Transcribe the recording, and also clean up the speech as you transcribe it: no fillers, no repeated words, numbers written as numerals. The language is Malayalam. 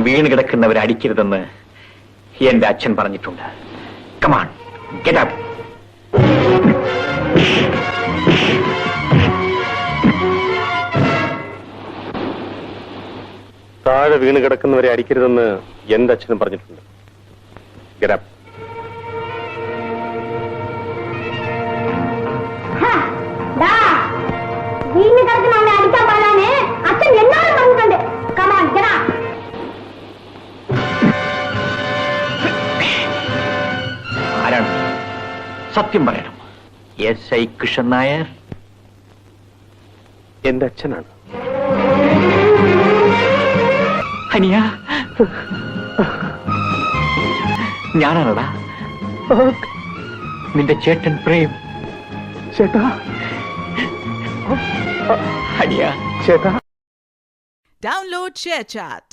വീണ് കിടക്കുന്നവരെ അടിക്കരുതെന്ന് എന്റെ അച്ഛൻ പറഞ്ഞിട്ടുണ്ട്. Come on, get up. താഴെ വീണ് കിടക്കുന്നവരെ അടിക്കരുതെന്ന് എന്റെ അച്ഛനും പറഞ്ഞിട്ടുണ്ട്. Get up. അടിക്കാൻ പാടാനേ അച്ഛൻ എന്നോട് പറഞ്ഞിട്ടുണ്ട്. Come on, get up. ആരാണ്? സത്യം പറയണം. SI കൃഷ്ണൻ നായർ എന്റെ അച്ഛനാണ്. അനിയ, ഞാനാണടാ നിന്റെ ചേട്ടൻ പ്രേം. ചേട്ടാ, അനിയ, ചേട്ടാ. Download ShareChat.